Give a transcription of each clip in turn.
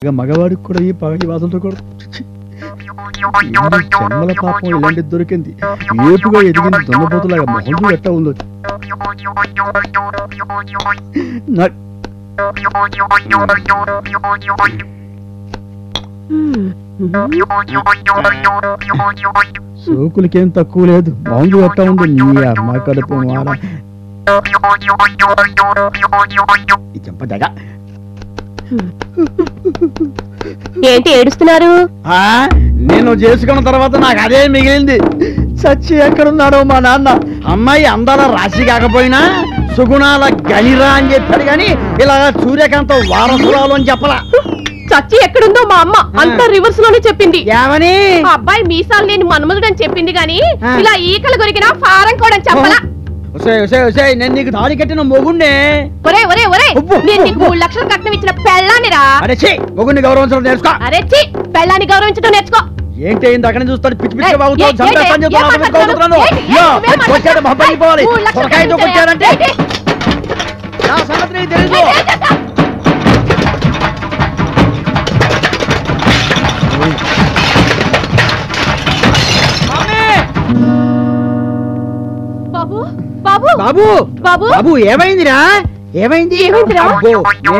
ఇక మగవాడికి కూడా ఈ పగటి వాసనతో కూడా జన్మల పాపం ఇలాంటి దొరికింది. ఏపుగా ఎదిగింది దొంగపోతులాగా మొహం ఎట్టా ఉందో. సోకులకేం తక్కువ లేదు. మొహం ఎట్టా ఉంది నీ అమ్మ కడుపు మారా. చెంపదగా ఏంటి ఏడుస్తున్నారు? నేను చేసుకున్న తర్వాత నాకు అదే మిగిలింది. సచ్చి ఎక్కడున్నాడో మా నాన్న. అమ్మాయి అందాల రాశి కాకపోయినా సుగుణాల గనిరా అని చెప్పాడు గాని ఇలా సూర్యకాంతం వారసురాలు అని చెప్పలా. చచ్చి ఎక్కడుందో మా అమ్మ అంతా రివర్స్ లోనే చెప్పింది. ఏమని? అబ్బాయి మీసాలు నేను మన్మధుడు అని చెప్పింది గాని ఇలా ఈకలు కొరికినా ఫారం కూడా చెప్పలా. నేను నీకు తాళి కట్టిన మొగుండే. ఒరే ఒరే ఒరే నేను నీకు 3 లక్షలు కట్నం ఇచ్చిన పెళ్ళానిరా. అరే ఛీ, మొగుడిని గౌరవించడం నేర్చుకో. అరే ఛీ, పెళ్ళాన్ని గౌరవించడం నేర్చుకో. ఏంటి అయింది అక్కడ చూస్తాడు పిచ్చి పిచ్చిగా బాగుతావు. కొట్టాడంటే నా సంగతి నీకు తెలుసు. బాబు బాబు బాబు బాబు బాబు ఏమైందిరా? ఏమైంది? నేను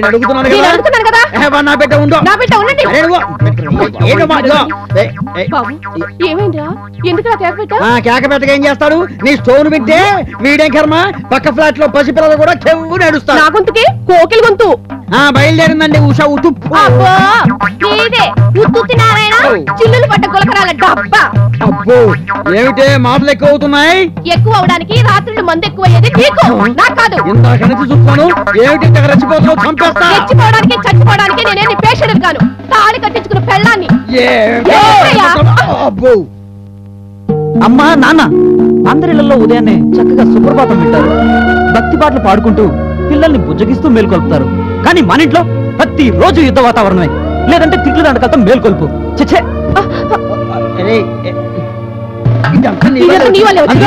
అడుగుతున్నాను కదా. నా బిడ్డ ఉండు. నా బిడ్డ ఉండండి. కేక పెట్టగా ఏం చేస్తాడు? నీ స్టోన్ వింటే వీడేం కర్మ. పక్క ఫ్లాట్ లో పసిపిల్లలు కూడా చెవు నడుస్తారు. నా గొంతుకి కోకిల గొంతు. బయలుదేరిందండి ఉషా ఉతు. చిల్లులు పడ్డ గులకరాల డబ్బా. అబ్బో ఏమిటే మాటలు ఎక్కువ అవుతున్నాయి. ఎక్కువ అవడానికి రాత్రులు మందు ఎక్కువ అయ్యేది నీకు, నాకు కాదు. ఇందాక నుంచి చూస్తున్నాను. ఏమిటి రెచ్చిపోతున్నావు? చంపేస్తా. రెచ్చిపోవడానికి చచ్చిపోవడానికి నేనేది పేషెంట్ కాను. తాళి కట్టించుకున్న పెళ్ళాన్ని. అబ్బో అమ్మా నాన్న అందరిళ్లలో ఉదయాన్నే చక్కగా సుప్రభాతం వింటారు. భక్తి పాటలు పాడుకుంటూ పిల్లల్ని బుజ్జగిస్తూ మేల్కొల్పుతారు. కానీ మన ఇంట్లో ప్రతి రోజు యుద్ధ వాతావరణమే. లేదంటే తిట్లు దండకలతో మేల్కొల్పు. చచ్చే నీ వల్లే వచ్చింది.